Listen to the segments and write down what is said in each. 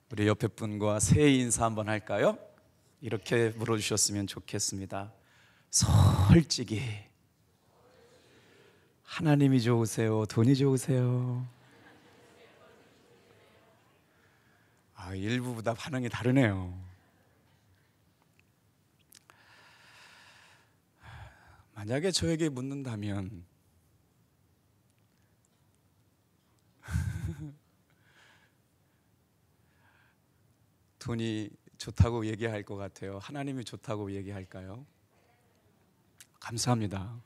우리 옆에 분과 새해 인사 한번 할까요? 이렇게 물어주셨으면 좋겠습니다. 솔직히 하나님이 좋으세요? 돈이 좋으세요? 일부보다 반응이 다르네요. 만약에 저에게 묻는다면 돈이 좋다고 얘기할 것 같아요. 하나님이 좋다고 얘기할까요? 감사합니다.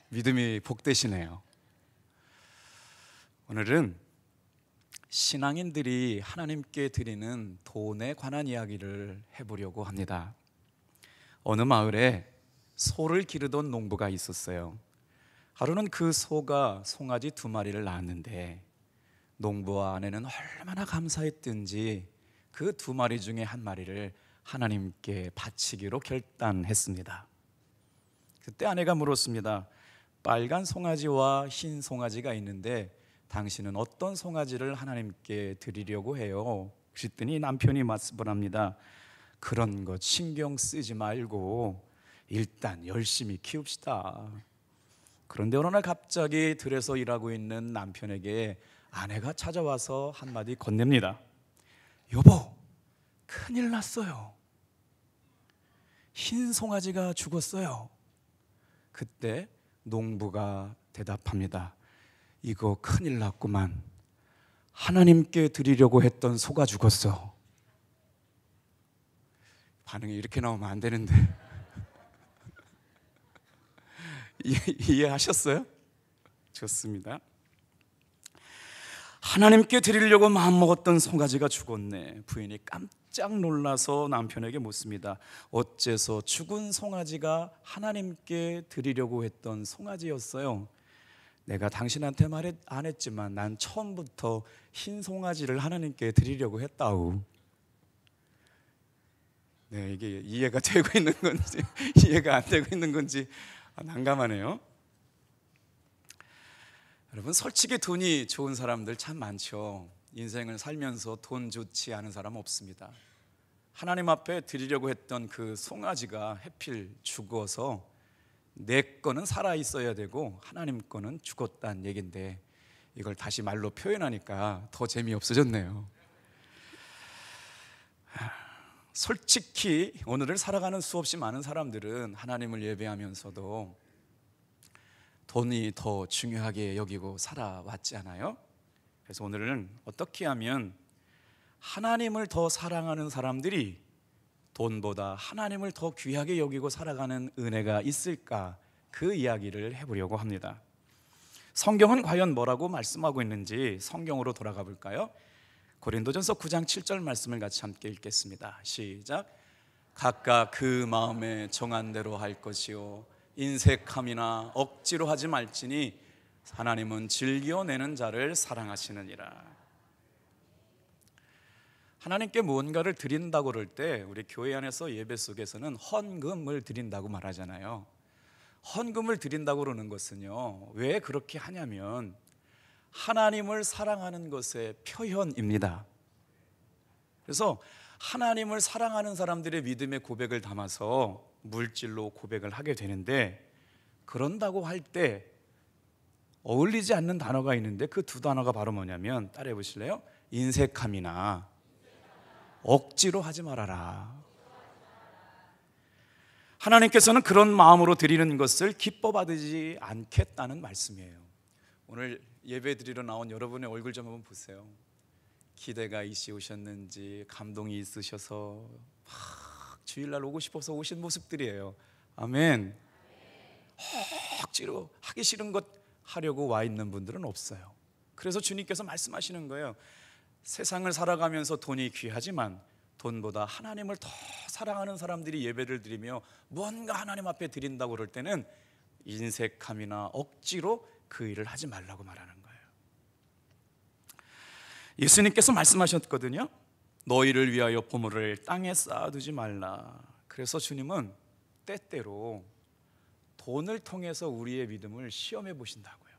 믿음이 복되시네요. 오늘은 신앙인들이 하나님께 드리는 돈에 관한 이야기를 해보려고 합니다. 어느 마을에 소를 기르던 농부가 있었어요. 하루는 그 소가 송아지 2마리를 낳았는데 농부와 아내는 얼마나 감사했든지 그 2마리 중에 1마리를 하나님께 바치기로 결단했습니다. 그때 아내가 물었습니다. 빨간 송아지와 흰 송아지가 있는데 당신은 어떤 송아지를 하나님께 드리려고 해요? 그랬더니 남편이 말씀을 합니다. 그런 것 신경 쓰지 말고 일단 열심히 키웁시다. 그런데 어느 날 갑자기 들에서 일하고 있는 남편에게 아내가 찾아와서 한마디 건넵니다. 여보, 큰일 났어요. 흰 송아지가 죽었어요. 그때 농부가 대답합니다. 이거 큰일 났구만. 하나님께 드리려고 했던 소가 죽었어. 반응이 이렇게 나오면 안 되는데 이해하셨어요? 좋습니다. 하나님께 드리려고 마음먹었던 송아지가 죽었네. 부인이 깜짝 놀라서 남편에게 묻습니다. 어째서 죽은 송아지가 하나님께 드리려고 했던 송아지였어요? 내가 당신한테 말 안 했지만 난 처음부터 흰 송아지를 하나님께 드리려고 했다우. 네, 이게 이해가 되고 있는 건지 이해가 안 되고 있는 건지 난감하네요. 여러분, 솔직히 돈이 좋은 사람들 참 많죠. 인생을 살면서 돈 좋지 않은 사람 없습니다. 하나님 앞에 드리려고 했던 그 송아지가 해필 죽어서 내 거는 살아 있어야 되고 하나님 거는 죽었다는 얘긴데 이걸 다시 말로 표현하니까 더 재미없어졌네요. 솔직히 오늘을 살아가는 수없이 많은 사람들은 하나님을 예배하면서도 돈이 더 중요하게 여기고 살아왔지 않아요? 그래서 오늘은 어떻게 하면 하나님을 더 사랑하는 사람들이 돈보다 하나님을 더 귀하게 여기고 살아가는 은혜가 있을까, 그 이야기를 해보려고 합니다. 성경은 과연 뭐라고 말씀하고 있는지 성경으로 돌아가 볼까요? 고린도전서 9장 7절 말씀을 같이 함께 읽겠습니다. 시작. 각각 그 마음에 정한 대로 할 것이요 인색함이나 억지로 하지 말지니 하나님은 즐겨내는 자를 사랑하시느니라. 하나님께 무언가를 드린다고 그럴 때 우리 교회 안에서 예배 속에서는 헌금을 드린다고 말하잖아요. 헌금을 드린다고 그러는 것은요, 왜 그렇게 하냐면 하나님을 사랑하는 것의 표현입니다. 그래서 하나님을 사랑하는 사람들의 믿음의 고백을 담아서 물질로 고백을 하게 되는데, 그런다고 할 때 어울리지 않는 단어가 있는데 그 2 단어가 바로 뭐냐면, 따라해 보실래요? 인색함이나 억지로 하지 말아라. 하나님께서는 그런 마음으로 드리는 것을 기뻐 받으지 않겠다는 말씀이에요. 오늘 예배 드리러 나온 여러분의 얼굴 좀 한번 보세요. 기대가 있으셨는지 감동이 있으셔서 막 주일날 오고 싶어서 오신 모습들이에요. 아멘. 억지로 하기 싫은 것 하려고 와 있는 분들은 없어요. 그래서 주님께서 말씀하시는 거예요. 세상을 살아가면서 돈이 귀하지만 돈보다 하나님을 더 사랑하는 사람들이 예배를 드리며 무언가 하나님 앞에 드린다고 그럴 때는 인색함이나 억지로 그 일을 하지 말라고 말하는 거예요. 예수님께서 말씀하셨거든요. 너희를 위하여 보물을 땅에 쌓아두지 말라. 그래서 주님은 때때로 돈을 통해서 우리의 믿음을 시험해 보신다고요.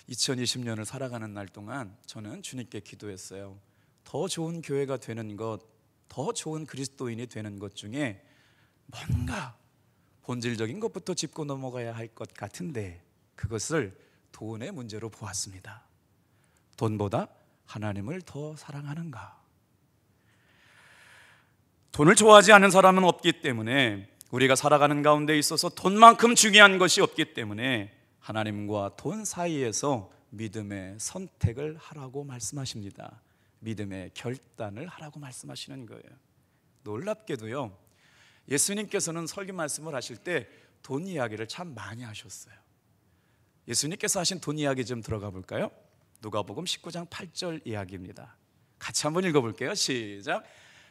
2020년을 살아가는 날 동안 저는 주님께 기도했어요. 더 좋은 교회가 되는 것, 더 좋은 그리스도인이 되는 것 중에 뭔가 본질적인 것부터 짚고 넘어가야 할 것 같은데 그것을 돈의 문제로 보았습니다. 돈보다 하나님을 더 사랑하는가? 돈을 좋아하지 않는 사람은 없기 때문에, 우리가 살아가는 가운데 있어서 돈만큼 중요한 것이 없기 때문에 하나님과 돈 사이에서 믿음의 선택을 하라고 말씀하십니다. 믿음의 결단을 하라고 말씀하시는 거예요. 놀랍게도요, 예수님께서는 설교 말씀을 하실 때 돈 이야기를 참 많이 하셨어요. 예수님께서 하신 돈 이야기 좀 들어가 볼까요? 누가복음 19장 8절 이야기입니다. 같이 한번 읽어볼게요. 시작.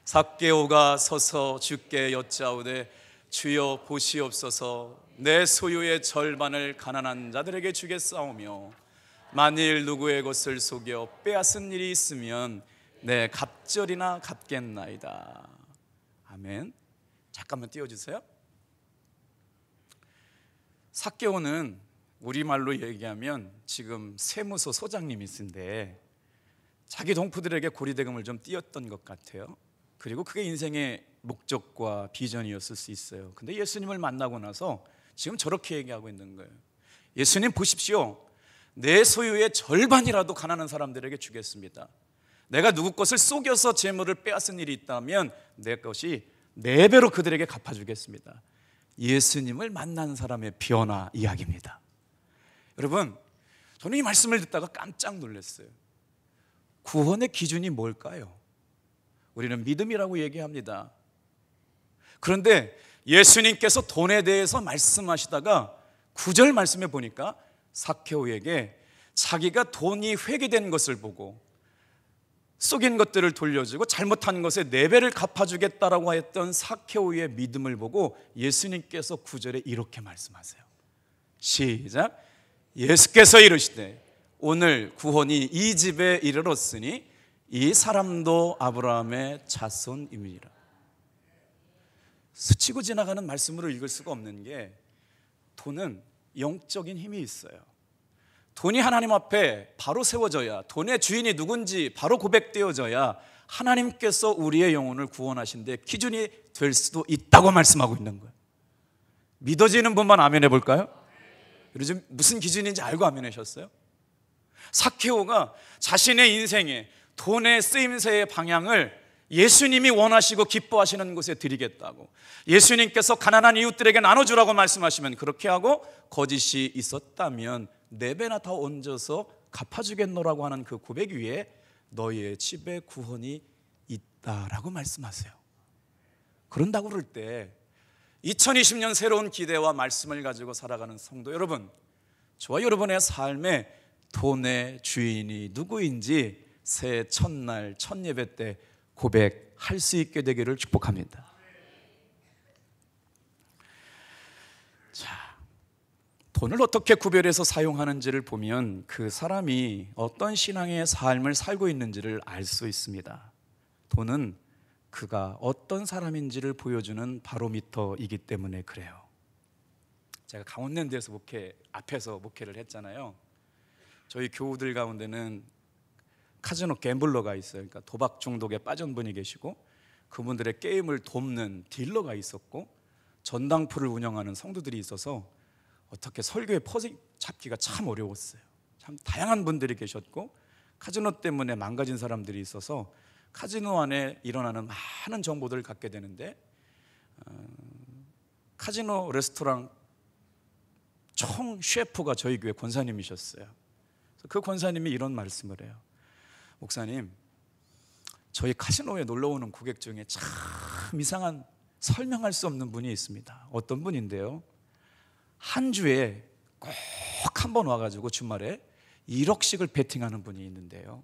삭개오가 서서 주께 여짜오되 주여 보시옵소서, 내 소유의 절반을 가난한 자들에게 주겠사오며 만일 누구의 것을 속여 빼앗은 일이 있으면 내 갑절이나 갚겠나이다. 아멘. 잠깐만 띄워주세요. 삭개오는 우리말로 얘기하면 지금 세무서 소장님이신데 자기 동포들에게 고리대금을 좀 띄었던 것 같아요. 그리고 그게 인생의 목적과 비전이었을 수 있어요. 근데 예수님을 만나고 나서 지금 저렇게 얘기하고 있는 거예요. 예수님 보십시오, 내 소유의 절반이라도 가난한 사람들에게 주겠습니다. 내가 누구 것을 속여서 재물을 빼앗은 일이 있다면 내 것이 4배로 그들에게 갚아주겠습니다. 예수님을 만난 사람의 변화 이야기입니다. 여러분, 저는 이 말씀을 듣다가 깜짝 놀랐어요. 구원의 기준이 뭘까요? 우리는 믿음이라고 얘기합니다. 그런데 예수님께서 돈에 대해서 말씀하시다가 9절 말씀에 보니까 삭개오에게 자기가 돈이 회개된 것을 보고 속인 것들을 돌려주고 잘못한 것에 4배를 갚아주겠다라고 했던 삭개오의 믿음을 보고 예수님께서 9절에 이렇게 말씀하세요. 시작. 예수께서 이르시되 오늘 구원이 이 집에 이르렀으니 이 사람도 아브라함의 자손임이라. 스치고 지나가는 말씀으로 읽을 수가 없는 게, 돈은 영적인 힘이 있어요. 돈이 하나님 앞에 바로 세워져야, 돈의 주인이 누군지 바로 고백되어져야 하나님께서 우리의 영혼을 구원하신 데 기준이 될 수도 있다고 말씀하고 있는 거예요. 믿어지는 분만 아멘 해볼까요? 요즘 무슨 기준인지 알고 아멘 하셨어요? 삭개오가 자신의 인생에 돈의 쓰임새의 방향을 예수님이 원하시고 기뻐하시는 곳에 드리겠다고, 예수님께서 가난한 이웃들에게 나눠주라고 말씀하시면 그렇게 하고 거짓이 있었다면 4배나 더 얹어서 갚아주겠노라고 하는 그 고백 위에 너희의 집에 구원이 있다라고 말씀하세요. 그런다고 그럴 때 2020년 새로운 기대와 말씀을 가지고 살아가는 성도 여러분, 저와 여러분의 삶에 돈의 주인이 누구인지 새해 첫날 첫 예배 때 고백할 수 있게 되기를 축복합니다. 자, 돈을 어떻게 구별해서 사용하는지를 보면 그 사람이 어떤 신앙의 삶을 살고 있는지를 알 수 있습니다. 돈은 그가 어떤 사람인지를 보여주는 바로미터이기 때문에 그래요. 제가 강원랜드에서 앞에서 목회를 했잖아요. 저희 교우들 가운데는 카지노 갬블러가 있어요. 그러니까 도박 중독에 빠진 분이 계시고, 그분들의 게임을 돕는 딜러가 있었고, 전당포를 운영하는 성도들이 있어서 어떻게 설교의 퍼즐 잡기가 참 어려웠어요. 참 다양한 분들이 계셨고, 카지노 때문에 망가진 사람들이 있어서 카지노 안에 일어나는 많은 정보들을 갖게 되는데, 카지노 레스토랑 총 셰프가 저희 교회 권사님이셨어요. 그 권사님이 이런 말씀을 해요. 목사님, 저희 카지노에 놀러 오는 고객 중에 참 이상한, 설명할 수 없는 분이 있습니다. 어떤 분인데요, 한 주에 꼭 한 번 와가지고 주말에 1억씩을 베팅하는 분이 있는데요.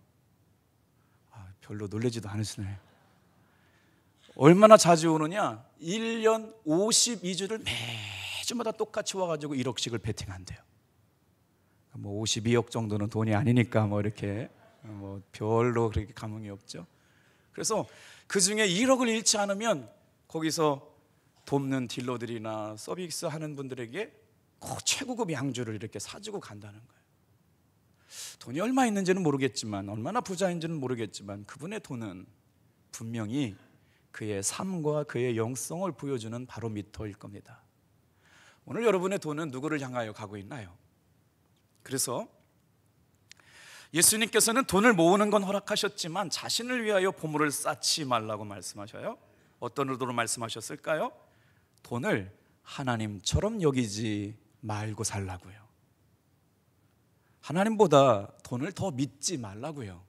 별로 놀라지도 않으시네요. 얼마나 자주 오느냐, 1년 52주를 매주마다 똑같이 와가지고 1억씩을 베팅한대요. 52억 정도는 돈이 아니니까 이렇게 별로 그렇게 감흥이 없죠. 그래서 그 중에 1억을 잃지 않으면 거기서 돕는 딜러들이나 서비스 하는 분들에게 최고급 양주를 이렇게 사주고 간다는 거예요. 돈이 얼마 있는지는 모르겠지만, 얼마나 부자인지는 모르겠지만, 그분의 돈은 분명히 그의 삶과 그의 영성을 보여주는 바로미터일 겁니다. 오늘 여러분의 돈은 누구를 향하여 가고 있나요? 그래서 예수님께서는 돈을 모으는 건 허락하셨지만 자신을 위하여 보물을 쌓지 말라고 말씀하셔요. 어떤 의도로 말씀하셨을까요? 돈을 하나님처럼 여기지 말고 살라고요. 하나님보다 돈을 더 믿지 말라고요.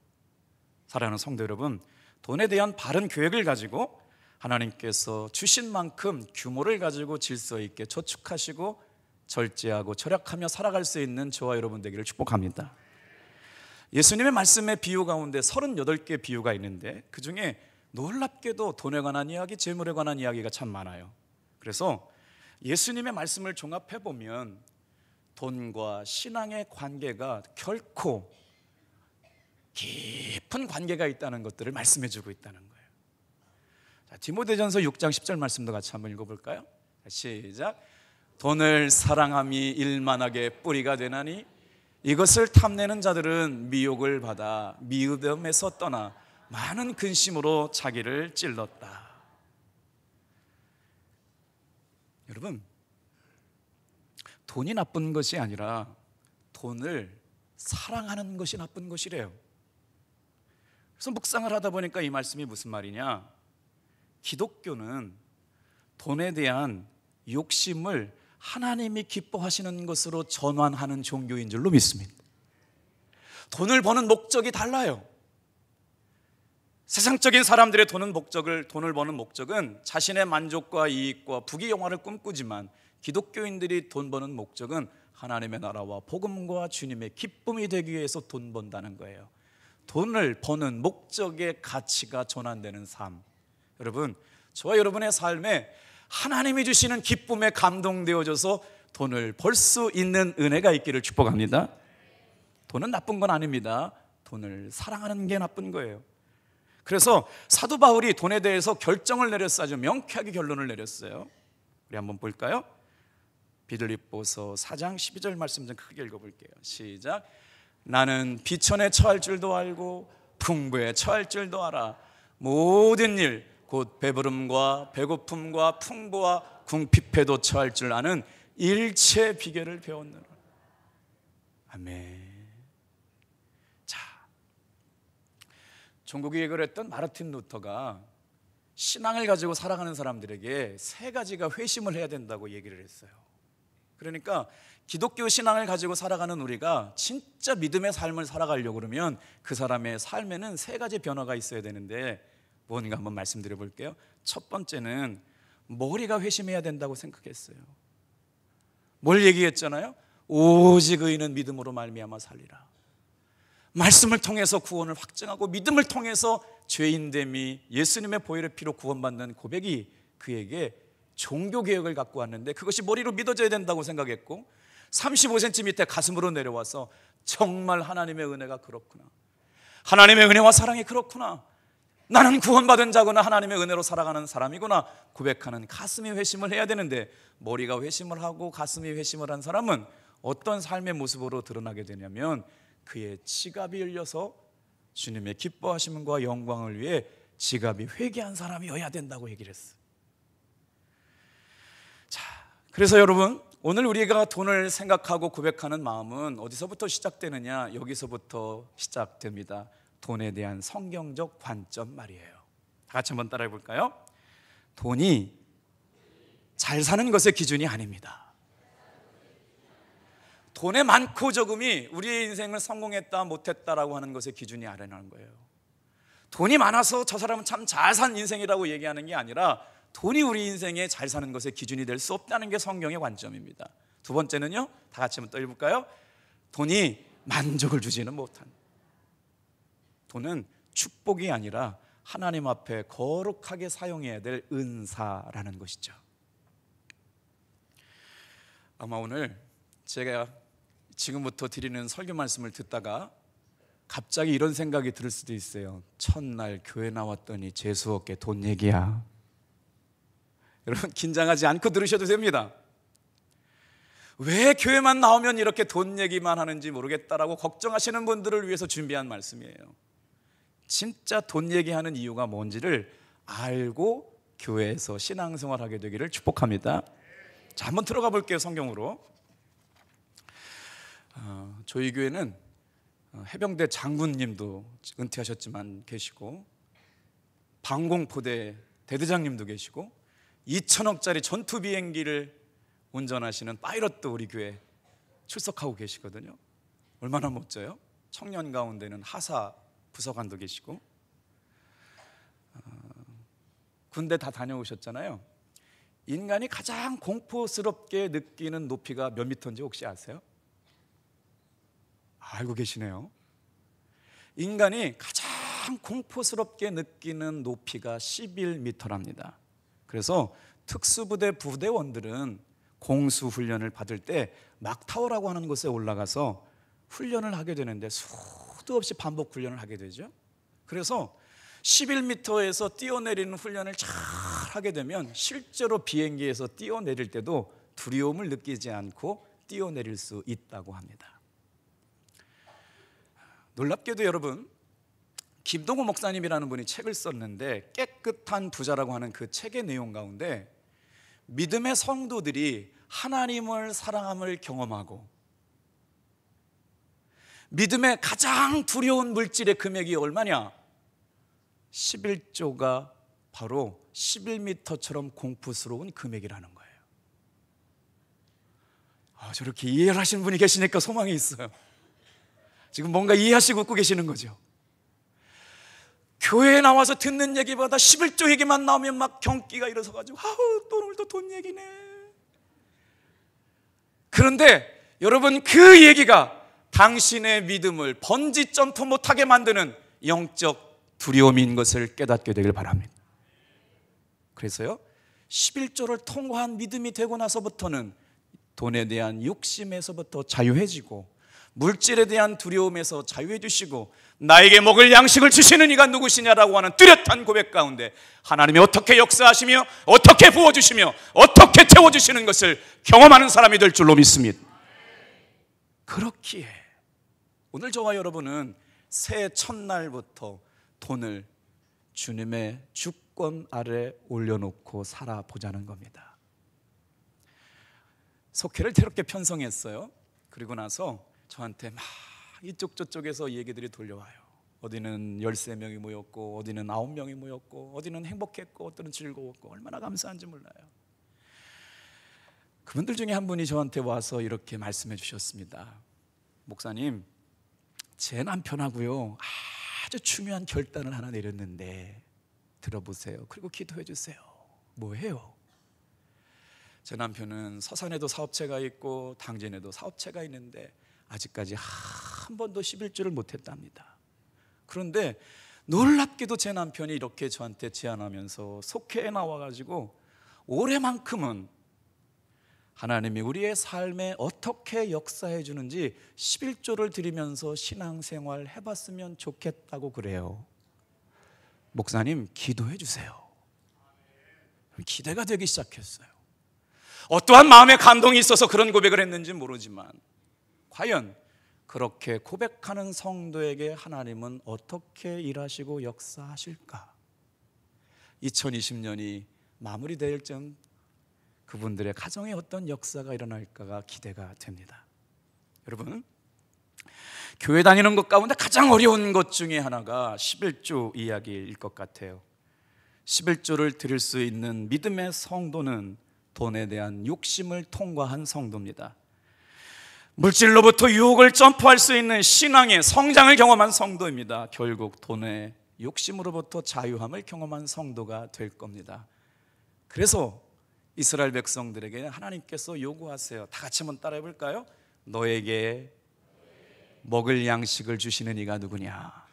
사랑하는 성도 여러분, 돈에 대한 바른 계획을 가지고 하나님께서 주신 만큼 규모를 가지고 질서 있게 저축하시고 절제하고 절약하며 살아갈 수 있는 저와 여러분 되기를 축복합니다. 예수님의 말씀의 비유 가운데 38개 비유가 있는데 그 중에 놀랍게도 돈에 관한 이야기, 재물에 관한 이야기가 참 많아요. 그래서 예수님의 말씀을 종합해보면 돈과 신앙의 관계가 결코 깊은 관계가 있다는 것들을 말씀해주고 있다는 거예요. 자, 디모데전서 6장 10절 말씀도 같이 한번 읽어볼까요? 시작. 돈을 사랑함이 일만하게 뿌리가 되나니 이것을 탐내는 자들은 미혹을 받아 미흡함에서 떠나 많은 근심으로 자기를 찔렀다. 여러분, 돈이 나쁜 것이 아니라 돈을 사랑하는 것이 나쁜 것이래요. 그래서 묵상을 하다 보니까 이 말씀이 무슨 말이냐, 기독교는 돈에 대한 욕심을 하나님이 기뻐하시는 것으로 전환하는 종교인 줄로 믿습니다. 돈을 버는 목적이 달라요. 세상적인 사람들의 돈을 버는 목적은 자신의 만족과 이익과 부귀영화를 꿈꾸지만 기독교인들이 돈 버는 목적은 하나님의 나라와 복음과 주님의 기쁨이 되기 위해서 돈 번다는 거예요. 돈을 버는 목적의 가치가 전환되는 삶. 여러분, 저와 여러분의 삶에 하나님이 주시는 기쁨에 감동되어져서 돈을 벌 수 있는 은혜가 있기를 축복합니다. 돈은 나쁜 건 아닙니다. 돈을 사랑하는 게 나쁜 거예요. 그래서 사도 바울이 돈에 대해서 결정을 내렸어요. 아주 명쾌하게 결론을 내렸어요. 우리 한번 볼까요? 빌립보서 4장 12절 말씀 좀 크게 읽어볼게요. 시작. 나는 비천에 처할 줄도 알고 풍부에 처할 줄도 알아. 모든 일 곧 배부름과 배고픔과 풍부와 궁핍에도 처할 줄 아는 일체 비결을 배웠느라. 아멘. 자, 종교개혁을 했던 마르틴 루터가 신앙을 가지고 살아가는 사람들에게 세 가지가 회심을 해야 된다고 얘기를 했어요. 그러니까 기독교 신앙을 가지고 살아가는 우리가 진짜 믿음의 삶을 살아가려고 그러면 그 사람의 삶에는 세 가지 변화가 있어야 되는데 뭔가 한번 말씀드려 볼게요. 첫 번째는 머리가 회심해야 된다고 생각했어요. 뭘 얘기했잖아요? 오직 의인은 믿음으로 말미암아 살리라. 말씀을 통해서 구원을 확증하고 믿음을 통해서 죄인됨이 예수님의 보혈의 피로 구원받는 고백이 그에게 종교개혁을 갖고 왔는데 그것이 머리로 믿어져야 된다고 생각했고 35cm 밑에 가슴으로 내려와서 정말 하나님의 은혜가 그렇구나, 하나님의 은혜와 사랑이 그렇구나, 나는 구원받은 자구나, 하나님의 은혜로 살아가는 사람이구나 고백하는 가슴이 회심을 해야 되는데 머리가 회심을 하고 가슴이 회심을 한 사람은 어떤 삶의 모습으로 드러나게 되냐면 그의 지갑이 열려서 주님의 기뻐하심과 영광을 위해 지갑이 회개한 사람이어야 된다고 얘기를 했어요. 자, 그래서 여러분, 오늘 우리가 돈을 생각하고 고백하는 마음은 어디서부터 시작되느냐? 여기서부터 시작됩니다. 돈에 대한 성경적 관점 말이에요. 다 같이 한번 따라해 볼까요? 돈이 잘 사는 것의 기준이 아닙니다. 돈의 많고 적음이 우리의 인생을 성공했다 못했다라고 하는 것의 기준이 아니라는 거예요. 돈이 많아서 저 사람은 참 잘 산 인생이라고 얘기하는 게 아니라 돈이 우리 인생에 잘 사는 것의 기준이 될 수 없다는 게 성경의 관점입니다. 두 번째는요, 다 같이 한번 또 읽어볼까요? 돈이 만족을 주지는 못한, 돈은 축복이 아니라 하나님 앞에 거룩하게 사용해야 될 은사라는 것이죠. 아마 오늘 제가 지금부터 드리는 설교 말씀을 듣다가 갑자기 이런 생각이 들 수도 있어요. 첫날 교회 나왔더니 재수없게 돈 얘기야. 여러분, 긴장하지 않고 들으셔도 됩니다. 왜 교회만 나오면 이렇게 돈 얘기만 하는지 모르겠다라고 걱정하시는 분들을 위해서 준비한 말씀이에요. 진짜 돈 얘기하는 이유가 뭔지를 알고 교회에서 신앙생활하게 되기를 축복합니다. 자, 한번 들어가 볼게요. 성경으로. 저희 교회는 해병대 장군님도 은퇴하셨지만 계시고, 방공포대 대대장님도 계시고, 2,000억짜리 전투 비행기를 운전하시는 파이럿도 우리 교회 출석하고 계시거든요. 얼마나 멋져요? 청년 가운데는 하사 부서관도 계시고, 군대 다 다녀오셨잖아요. 인간이 가장 공포스럽게 느끼는 높이가 몇 미터인지 혹시 아세요? 알고 계시네요. 인간이 가장 공포스럽게 느끼는 높이가 11m랍니다. 그래서 특수부대 부대원들은 공수훈련을 받을 때 막타워라고 하는 곳에 올라가서 훈련을 하게 되는데 수도 없이 반복 훈련을 하게 되죠. 그래서 11m에서 뛰어내리는 훈련을 잘 하게 되면 실제로 비행기에서 뛰어내릴 때도 두려움을 느끼지 않고 뛰어내릴 수 있다고 합니다. 놀랍게도 여러분, 김동호 목사님이라는 분이 책을 썼는데, 깨끗한 부자라고 하는 그 책의 내용 가운데 믿음의 성도들이 하나님을 사랑함을 경험하고 믿음의 가장 두려운 물질의 금액이 얼마냐? 11조가 바로 11m처럼 공포스러운 금액이라는 거예요. 저렇게 이해를 하시는 분이 계시니까 소망이 있어요. 지금 뭔가 이해하시고 웃고 계시는 거죠. 교회에 나와서 듣는 얘기보다 11조 얘기만 나오면 막 경기가 일어서가지고 또 오늘도 돈 얘기네. 그런데 여러분, 그 얘기가 당신의 믿음을 번지 점프 못하게 만드는 영적 두려움인 것을 깨닫게 되길 바랍니다. 그래서요, 11조를 통과한 믿음이 되고 나서부터는 돈에 대한 욕심에서부터 자유해지고, 물질에 대한 두려움에서 자유해 주시고, 나에게 먹을 양식을 주시는 이가 누구시냐라고 하는 뚜렷한 고백 가운데 하나님이 어떻게 역사하시며 어떻게 부어주시며 어떻게 채워주시는 것을 경험하는 사람이 될 줄로 믿습니다. 그렇기에 오늘 저와 여러분은 새해 첫날부터 돈을 주님의 주권 아래 올려놓고 살아보자는 겁니다. 속회를 새롭게 편성했어요. 그리고 나서 저한테 막 이쪽 저쪽에서 얘기들이 돌려와요. 어디는 13명이 모였고, 어디는 9명이 모였고, 어디는 행복했고, 어디는 즐거웠고, 얼마나 감사한지 몰라요. 그분들 중에 한 분이 저한테 와서 이렇게 말씀해 주셨습니다. 목사님, 제 남편하고요 아주 중요한 결단을 하나 내렸는데 들어보세요. 그리고 기도해 주세요. 뭐예요? 제 남편은 서산에도 사업체가 있고 당진에도 사업체가 있는데 아직까지 한 번도 11조를 못했답니다. 그런데 놀랍게도 제 남편이 이렇게 저한테 제안하면서 속회에 나와가지고 올해만큼은 하나님이 우리의 삶에 어떻게 역사해 주는지 11조를 드리면서 신앙생활 해봤으면 좋겠다고 그래요. 목사님, 기도해 주세요. 기대가 되기 시작했어요. 어떠한 마음의 감동이 있어서 그런 고백을 했는지 모르지만, 과연 그렇게 고백하는 성도에게 하나님은 어떻게 일하시고 역사하실까? 2020년이 마무리될 쯤 그분들의 가정에 어떤 역사가 일어날까가 기대가 됩니다. 여러분, 교회 다니는 것 가운데 가장 어려운 것 중에 하나가 11조 이야기일 것 같아요. 11조를 드릴 수 있는 믿음의 성도는 돈에 대한 욕심을 통과한 성도입니다. 물질로부터 유혹을 점프할 수 있는 신앙의 성장을 경험한 성도입니다. 결국 돈의 욕심으로부터 자유함을 경험한 성도가 될 겁니다. 그래서 이스라엘 백성들에게 하나님께서 요구하세요. 다 같이 한번 따라해 볼까요? 너에게 먹을 양식을 주시는 이가 누구냐?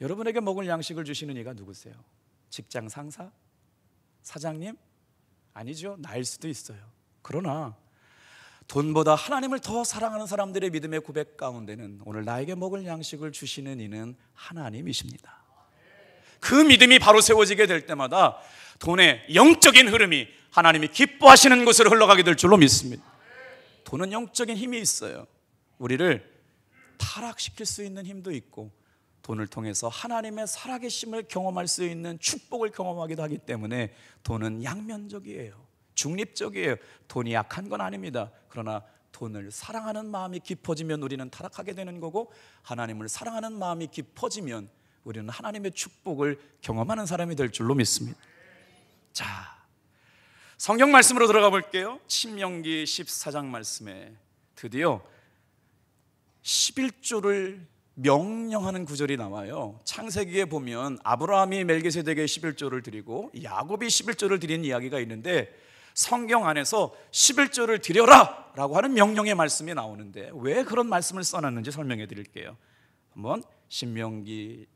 여러분에게 먹을 양식을 주시는 이가 누구세요? 직장 상사? 사장님? 아니죠. 나일 수도 있어요. 그러나 돈보다 하나님을 더 사랑하는 사람들의 믿음의 고백 가운데는 오늘 나에게 먹을 양식을 주시는 이는 하나님이십니다. 그 믿음이 바로 세워지게 될 때마다 돈의 영적인 흐름이 하나님이 기뻐하시는 곳으로 흘러가게 될 줄로 믿습니다. 돈은 영적인 힘이 있어요. 우리를 타락시킬 수 있는 힘도 있고, 돈을 통해서 하나님의 살아계심을 경험할 수 있는 축복을 경험하기도 하기 때문에 돈은 양면적이에요. 중립적이에요. 돈이 약한 건 아닙니다. 그러나 돈을 사랑하는 마음이 깊어지면 우리는 타락하게 되는 거고, 하나님을 사랑하는 마음이 깊어지면 우리는 하나님의 축복을 경험하는 사람이 될 줄로 믿습니다. 자, 성경 말씀으로 들어가 볼게요. 신명기 14장 말씀에 드디어 11조를 명령하는 구절이 나와요. 창세기에 보면 아브라함이 멜기세덱에게 11조를 드리고 야곱이 11조를 드린 이야기가 있는데, 성경 안에서 11조를 드려라 라고 하는 명령의 말씀이 나오는데 왜 그런 말씀을 써놨는지 설명해 드릴게요. 한번 신명기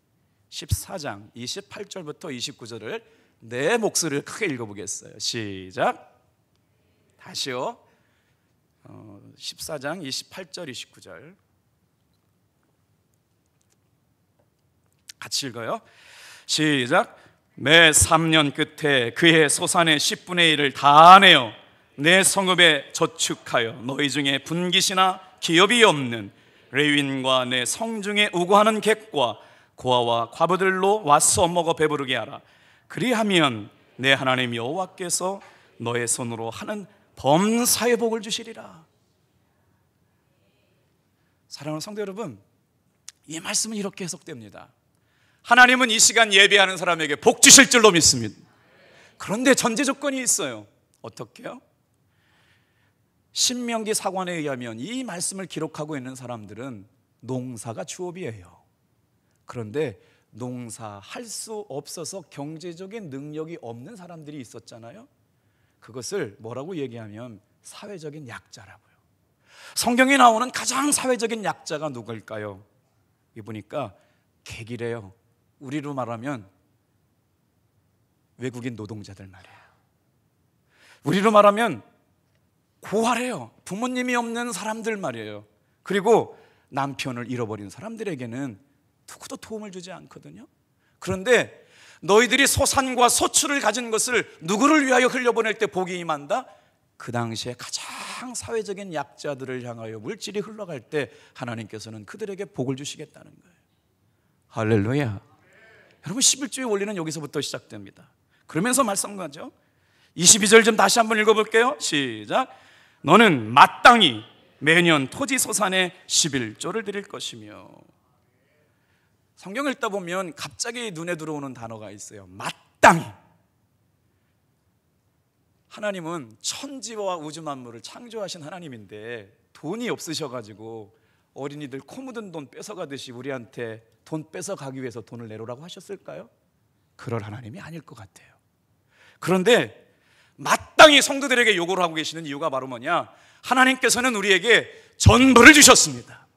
14장 28절부터 29절을 내 목소리를 크게 읽어보겠어요. 시작. 다시요. 14장 28절 29절 같이 읽어요. 시작. 매 3년 끝에 그의 소산의 10분의 1을 다 내어 내 성읍에 저축하여 너희 중에 분깃이나 기업이 없는 레위인과 내 성중에 우거하는 객과 고아와 과부들로 와서 먹어 배부르게 하라. 그리하면 내 하나님 여호와께서 너의 손으로 하는 범사의 복을 주시리라. 사랑하는 성도 여러분, 이 말씀은 이렇게 해석됩니다. 하나님은 이 시간 예배하는 사람에게 복 주실 줄로 믿습니다. 그런데 전제 조건이 있어요. 어떻게요? 신명기 사관에 의하면 이 말씀을 기록하고 있는 사람들은 농사가 주업이에요. 그런데 농사할 수 없어서 경제적인 능력이 없는 사람들이 있었잖아요. 그것을 뭐라고 얘기하면 사회적인 약자라고요. 성경에 나오는 가장 사회적인 약자가 누굴까요? 이 보니까 객이래요. 우리로 말하면 외국인 노동자들 말이에요. 우리로 말하면 고아래요. 부모님이 없는 사람들 말이에요. 그리고 남편을 잃어버린 사람들에게는 누구도 도움을 주지 않거든요. 그런데 너희들이 소산과 소출을 가진 것을 누구를 위하여 흘려보낼 때 복이 임한다? 그 당시에 가장 사회적인 약자들을 향하여 물질이 흘러갈 때 하나님께서는 그들에게 복을 주시겠다는 거예요. 할렐루야. 여러분, 11조의 원리는 여기서부터 시작됩니다. 그러면서 말씀하죠. 22절 좀 다시 한번 읽어볼게요. 시작. 너는 마땅히 매년 토지 소산의 11조를 드릴 것이며. 성경을 읽다 보면 갑자기 눈에 들어오는 단어가 있어요. 마땅히. 하나님은 천지와 우주 만물을 창조하신 하나님인데 돈이 없으셔가지고 어린이들 코 묻은 돈 뺏어가듯이 우리한테 돈 뺏어가기 위해서 돈을 내놓으라고 하셨을까요? 그럴 하나님이 아닐 것 같아요. 그런데 마땅히 성도들에게 요구를 하고 계시는 이유가 바로 뭐냐? 하나님께서는 우리에게 전부를 주셨습니다.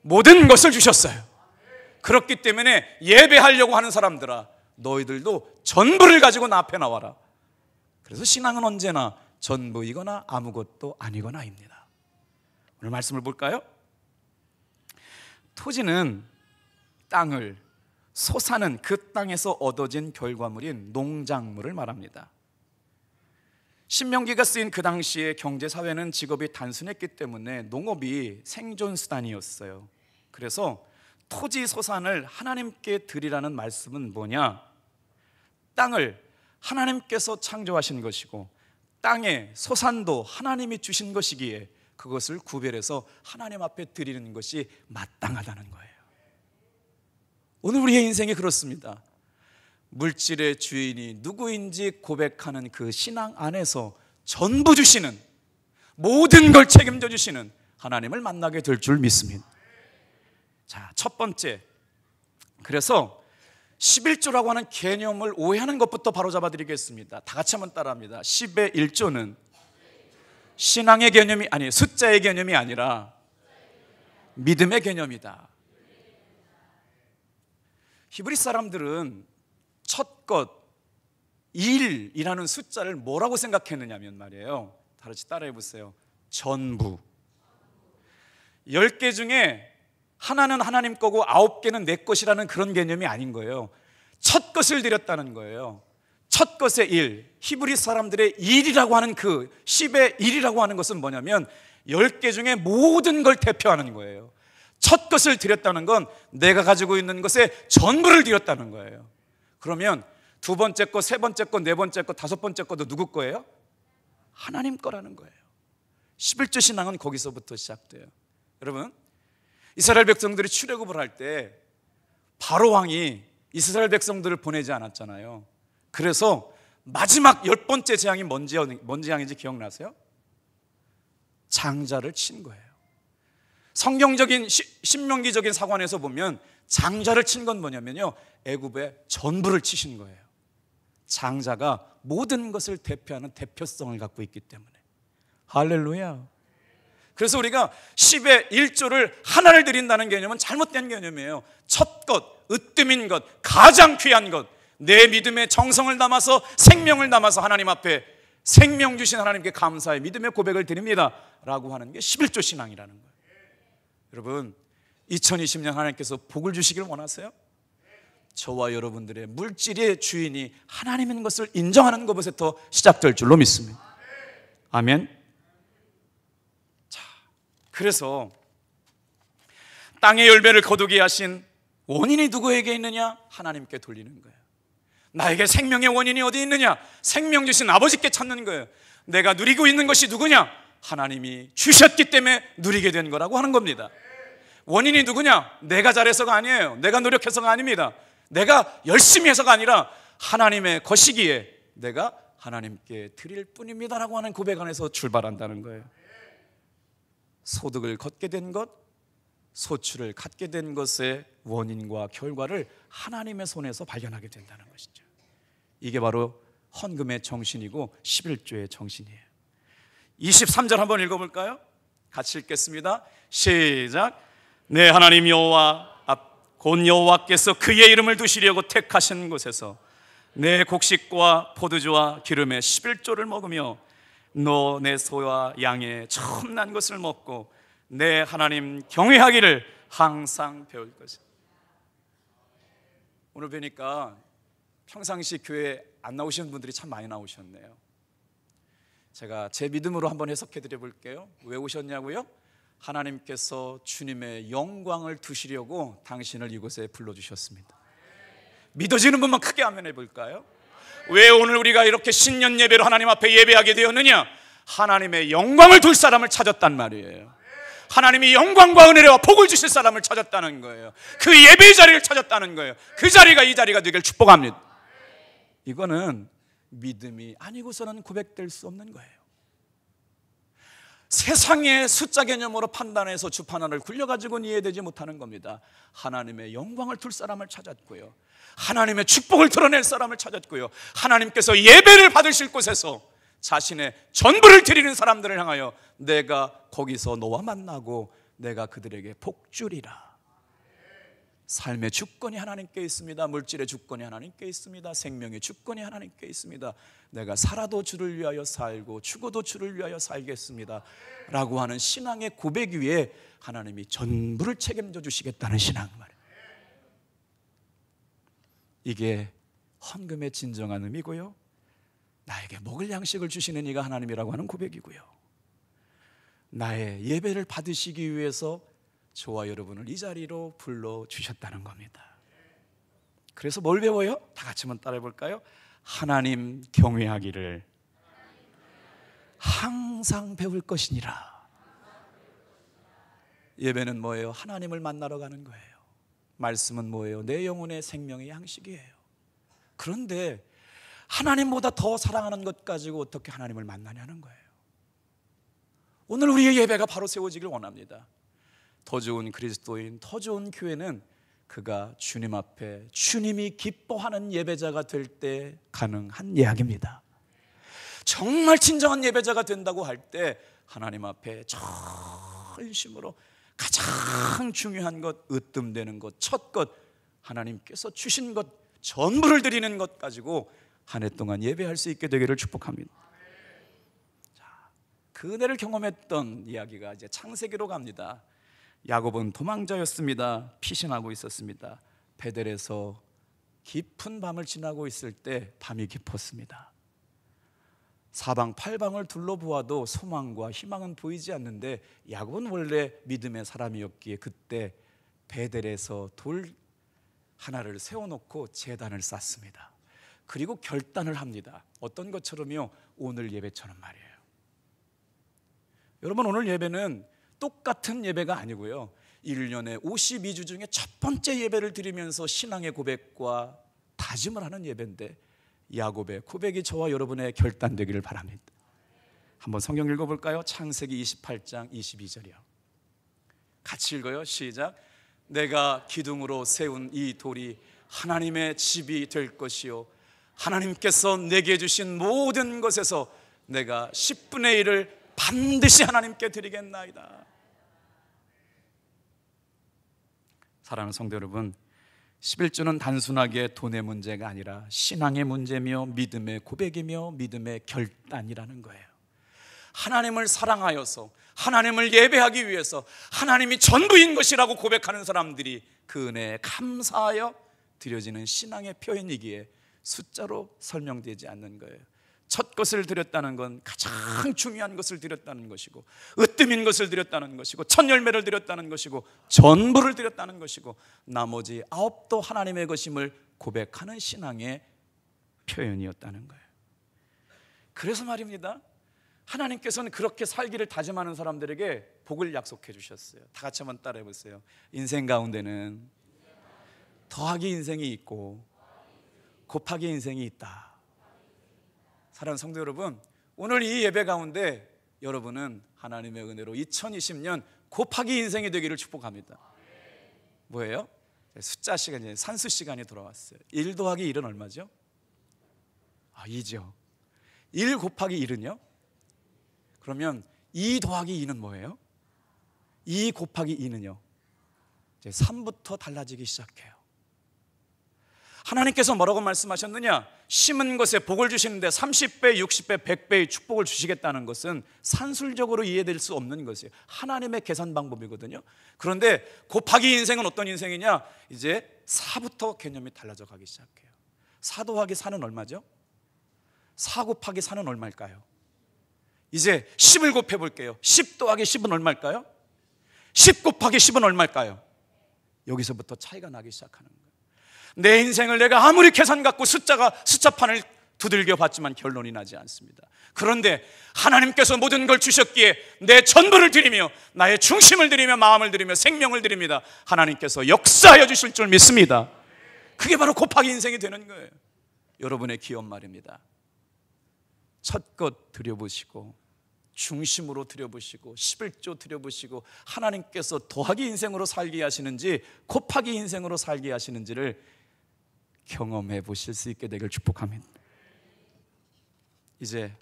모든 것을 주셨어요. 그렇기 때문에 예배하려고 하는 사람들아, 너희들도 전부를 가지고 나 앞에 나와라. 그래서 신앙은 언제나 전부이거나 아무것도 아니거나입니다. 오늘 말씀을 볼까요? 토지는 땅을, 소산은 그 땅에서 얻어진 결과물인 농작물을 말합니다. 신명기가 쓰인 그 당시의 경제사회는 직업이 단순했기 때문에 농업이 생존수단이었어요. 그래서 토지 소산을 하나님께 드리라는 말씀은 뭐냐? 땅을 하나님께서 창조하신 것이고 땅의 소산도 하나님이 주신 것이기에 그것을 구별해서 하나님 앞에 드리는 것이 마땅하다는 거예요. 오늘 우리의 인생이 그렇습니다. 물질의 주인이 누구인지 고백하는 그 신앙 안에서 전부 주시는, 모든 걸 책임져 주시는 하나님을 만나게 될 줄 믿습니다. 자, 첫 번째, 그래서 11조라고 하는 개념을 오해하는 것부터 바로 잡아드리겠습니다. 다 같이 한번 따라합니다. 10의 1조는 신앙의 개념이 아니, 숫자의 개념이 아니라 믿음의 개념이다. 히브리 사람들은 첫 것, 1이라는 숫자를 뭐라고 생각했느냐면 말이에요. 다 같이 따라해 보세요. 전부. 10개 중에 하나는 하나님 거고 9개는 내 것이라는 그런 개념이 아닌 거예요. 첫 것을 드렸다는 거예요. 첫 것의 일, 히브리 사람들의 일이라고 하는 그 10의 일이라고 하는 것은 뭐냐면 10개 중에 모든 걸 대표하는 거예요. 첫 것을 드렸다는 건 내가 가지고 있는 것의 전부를 드렸다는 거예요. 그러면 두 번째 거, 세 번째 거, 네 번째 거, 다섯 번째 거도 누구 거예요? 하나님 거라는 거예요. 11조 신앙은 거기서부터 시작돼요. 여러분, 이스라엘 백성들이 출애굽을 할 때 바로 왕이 이스라엘 백성들을 보내지 않았잖아요. 그래서 마지막 10번째 재앙이 뭔지 재앙인지 기억나세요? 장자를 친 거예요. 성경적인 신명기적인 사관에서 보면 장자를 친 건 뭐냐면요, 애굽의 전부를 치신 거예요. 장자가 모든 것을 대표하는 대표성을 갖고 있기 때문에. 할렐루야. 그래서 우리가 10의 1조를 하나를 드린다는 개념은 잘못된 개념이에요. 첫 것, 으뜸인 것, 가장 귀한 것, 내 믿음의 정성을 담아서, 생명을 담아서 하나님 앞에 생명 주신 하나님께 감사의 믿음의 고백을 드립니다 라고 하는 게 11조 신앙이라는 거예요. 여러분, 2020년 하나님께서 복을 주시길 원하세요? 저와 여러분들의 물질의 주인이 하나님인 것을 인정하는 것부터 시작될 줄로 믿습니다. 아멘. 자, 그래서 땅의 열매를 거두게 하신 원인이 누구에게 있느냐? 하나님께 돌리는 거예요. 나에게 생명의 원인이 어디 있느냐? 생명 주신 아버지께 찾는 거예요. 내가 누리고 있는 것이 누구냐? 하나님이 주셨기 때문에 누리게 된 거라고 하는 겁니다. 원인이 누구냐? 내가 잘해서가 아니에요. 내가 노력해서가 아닙니다. 내가 열심히 해서가 아니라 하나님의 것이기에 내가 하나님께 드릴 뿐입니다 라고 하는 고백 안에서 출발한다는 거예요. 소득을 걷게 된 것, 소출을 갖게 된 것의 원인과 결과를 하나님의 손에서 발견하게 된다는 것이죠. 이게 바로 헌금의 정신이고 11조의 정신이에요. 23절 한번 읽어볼까요? 같이 읽겠습니다. 시작. 내 하나님 여호와 곧 여호와께서 그의 이름을 두시려고 택하신 곳에서 내 곡식과 포도주와 기름의 11조를 먹으며 너 내 소와 양의 처음 난 것을 먹고 내 하나님 경외하기를 항상 배울 것이다. 오늘 뵈니까 평상시 교회 안 나오시는 분들이 참 많이 나오셨네요. 제가 제 믿음으로 한번 해석해 드려 볼게요. 왜 오셨냐고요? 하나님께서 주님의 영광을 두시려고 당신을 이곳에 불러주셨습니다. 믿어지는 분만 크게 아멘 해볼까요? 왜 오늘 우리가 이렇게 신년 예배로 하나님 앞에 예배하게 되었느냐? 하나님의 영광을 둘 사람을 찾았단 말이에요. 하나님이 영광과 은혜와 복을 주실 사람을 찾았다는 거예요. 그 예배의 자리를 찾았다는 거예요. 그 자리가 이 자리가 되길 축복합니다. 이거는 믿음이 아니고서는 고백될 수 없는 거예요. 세상의 숫자 개념으로 판단해서 주판 하나를 굴려가지고는 이해되지 못하는 겁니다. 하나님의 영광을 둘 사람을 찾았고요, 하나님의 축복을 드러낼 사람을 찾았고요, 하나님께서 예배를 받으실 곳에서 자신의 전부를 드리는 사람들을 향하여 내가 거기서 너와 만나고 내가 그들에게 복 주리라. 삶의 주권이 하나님께 있습니다. 물질의 주권이 하나님께 있습니다. 생명의 주권이 하나님께 있습니다. 내가 살아도 주를 위하여 살고 죽어도 주를 위하여 살겠습니다 라고 하는 신앙의 고백 위에 하나님이 전부를 책임져 주시겠다는 신앙 말이에요. 이게 헌금의 진정한 의미고요, 나에게 먹을 양식을 주시는 이가 하나님이라고 하는 고백이고요, 나의 예배를 받으시기 위해서 저와 여러분을 이 자리로 불러주셨다는 겁니다. 그래서 뭘 배워요? 다 같이 한번 따라해 볼까요? 하나님 경외하기를 항상 배울 것이니라. 예배는 뭐예요? 하나님을 만나러 가는 거예요. 말씀은 뭐예요? 내 영혼의 생명의 양식이에요. 그런데 하나님보다 더 사랑하는 것 가지고 어떻게 하나님을 만나냐는 거예요. 오늘 우리의 예배가 바로 세워지길 원합니다. 더 좋은 그리스도인, 더 좋은 교회는 그가 주님 앞에 주님이 기뻐하는 예배자가 될 때 가능한 이야기입니다. 정말 진정한 예배자가 된다고 할 때 하나님 앞에 전심으로 가장 중요한 것, 으뜸되는 것, 첫 것, 하나님께서 주신 것 전부를 드리는 것 가지고 한 해 동안 예배할 수 있게 되기를 축복합니다. 자, 그 은혜를 경험했던 이야기가 이제 창세기로 갑니다. 야곱은 도망자였습니다. 피신하고 있었습니다. 베델에서 깊은 밤을 지나고 있을 때 밤이 깊었습니다. 사방팔방을 둘러보아도 소망과 희망은 보이지 않는데 야곱은 원래 믿음의 사람이었기에 그때 베델에서 돌 하나를 세워놓고 제단을 쌓습니다. 그리고 결단을 합니다. 어떤 것처럼요? 오늘 예배처럼 말이에요. 여러분, 오늘 예배는 똑같은 예배가 아니고요, 1년에 52주 중에 첫 번째 예배를 드리면서 신앙의 고백과 다짐을 하는 예배인데 야곱의 고백이 저와 여러분의 결단되기를 바랍니다. 한번 성경 읽어볼까요? 창세기 28장 22절이요. 같이 읽어요. 시작. 내가 기둥으로 세운 이 돌이 하나님의 집이 될 것이요 하나님께서 내게 주신 모든 것에서 내가 10분의 1을 반드시 하나님께 드리겠나이다. 사랑하는 성도 여러분, 11조는 단순하게 돈의 문제가 아니라 신앙의 문제며 믿음의 고백이며 믿음의 결단이라는 거예요. 하나님을 사랑하여서 하나님을 예배하기 위해서 하나님이 전부인 것이라고 고백하는 사람들이 그 은혜에 감사하여 드려지는 신앙의 표현이기에 숫자로 설명되지 않는 거예요. 첫 것을 드렸다는 건 가장 중요한 것을 드렸다는 것이고, 으뜸인 것을 드렸다는 것이고, 첫 열매를 드렸다는 것이고, 전부를 드렸다는 것이고, 나머지 9도 하나님의 것임을 고백하는 신앙의 표현이었다는 거예요. 그래서 말입니다, 하나님께서는 그렇게 살기를 다짐하는 사람들에게 복을 약속해 주셨어요. 다 같이 한번 따라해 보세요. 인생 가운데는 더하기 인생이 있고 곱하기 인생이 있다. 사랑하는 성도 여러분, 오늘 이 예배 가운데 여러분은 하나님의 은혜로 2020년 곱하기 인생이 되기를 축복합니다. 뭐예요? 숫자 시간이, 산수 시간이 돌아왔어요. 1 더하기 1은 얼마죠? 2죠. 1 곱하기 1은요? 그러면 2 더하기 2는 뭐예요? 2 곱하기 2는요? 이제 3부터 달라지기 시작해요. 하나님께서 뭐라고 말씀하셨느냐? 심은 것에 복을 주시는데 30배, 60배, 100배의 축복을 주시겠다는 것은 산술적으로 이해될 수 없는 것이에요. 하나님의 계산 방법이거든요. 그런데 곱하기 인생은 어떤 인생이냐? 이제 4부터 개념이 달라져 가기 시작해요. 4 더하기 4는 얼마죠? 4 곱하기 4는 얼마일까요? 이제 10을 곱해 볼게요. 10 더하기 10은 얼마일까요? 10 곱하기 10은 얼마일까요? 여기서부터 차이가 나기 시작하는 거예요. 내 인생을 내가 아무리 계산 갖고 숫자판을 두들겨 봤지만 결론이 나지 않습니다. 그런데 하나님께서 모든 걸 주셨기에 내 전부를 드리며 나의 중심을 드리며 마음을 드리며 생명을 드립니다. 하나님께서 역사하여 주실 줄 믿습니다. 그게 바로 곱하기 인생이 되는 거예요. 여러분의 기업 말입니다. 첫 것 드려보시고, 중심으로 드려보시고, 11조 드려보시고, 하나님께서 더하기 인생으로 살게 하시는지 곱하기 인생으로 살게 하시는지를 경험해 보실 수 있게 되길 축복합니다. 이제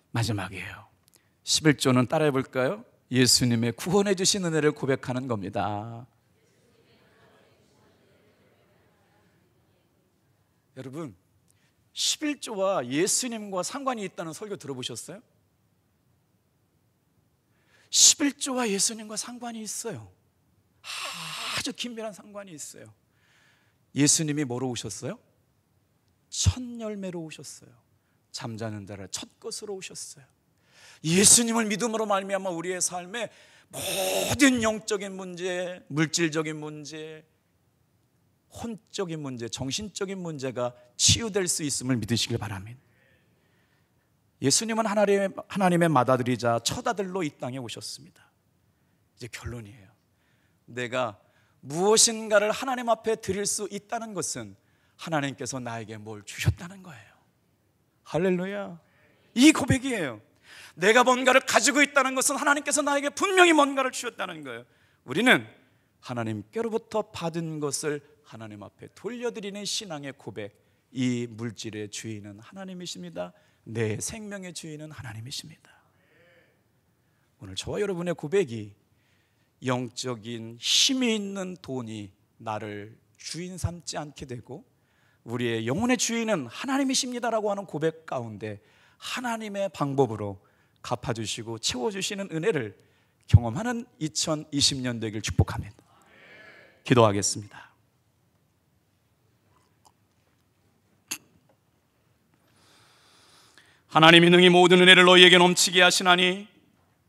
마지막이에요. 11조는 따라해 볼까요? 예수님의 구원해 주신 은혜를 고백하는 겁니다. 여러분, 11조와 예수님과 상관이 있다는 설교 들어보셨어요? 11조와 예수님과 상관이 있어요. 아주 긴밀한 상관이 있어요. 예수님이 뭐로 오셨어요? 첫 열매로 오셨어요. 잠자는 자를 첫 것으로 오셨어요. 예수님을 믿음으로 말미암아 우리의 삶에 모든 영적인 문제, 물질적인 문제, 혼적인 문제, 정신적인 문제가 치유될 수 있음을 믿으시길 바랍니다. 예수님은 하나님의 맏아들이자 첫 아들로 이 땅에 오셨습니다. 이제 결론이에요. 내가 무엇인가를 하나님 앞에 드릴 수 있다는 것은 하나님께서 나에게 뭘 주셨다는 거예요. 할렐루야. 이 고백이에요. 내가 뭔가를 가지고 있다는 것은 하나님께서 나에게 분명히 뭔가를 주셨다는 거예요. 우리는 하나님께로부터 받은 것을 하나님 앞에 돌려드리는 신앙의 고백. 이 물질의 주인은 하나님이십니다. 내 생명의 주인은 하나님이십니다. 오늘 저와 여러분의 고백이 영적인 힘이 있는 돈이 나를 주인 삼지 않게 되고, 우리의 영혼의 주인은 하나님이십니다라고 하는 고백 가운데 하나님의 방법으로 갚아주시고 채워주시는 은혜를 경험하는 2020년 되길 축복합니다. 기도하겠습니다. 하나님이 능히 모든 은혜를 너희에게 넘치게 하시나니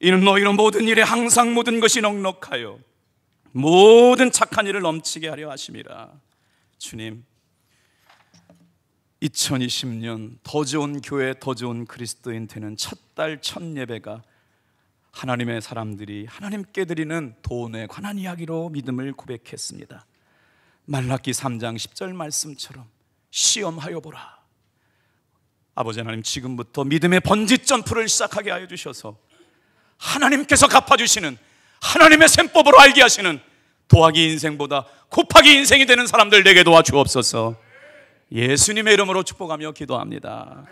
이는 너희는 모든 일에 항상 모든 것이 넉넉하여 모든 착한 일을 넘치게 하려 하심이라. 주님, 2020년 더 좋은 교회, 더 좋은 그리스도인 되는 첫 달 첫 예배가 하나님의 사람들이 하나님께 드리는 돈에 관한 이야기로 믿음을 고백했습니다. 말라기 3장 10절 말씀처럼 시험하여 보라. 아버지 하나님, 지금부터 믿음의 번짓 점프를 시작하게 하여 주셔서 하나님께서 갚아주시는 하나님의 셈법으로 알게 하시는 더하기 인생보다 곱하기 인생이 되는 사람들 되게 도와주옵소서. 예수님의 이름으로 축복하며 기도합니다.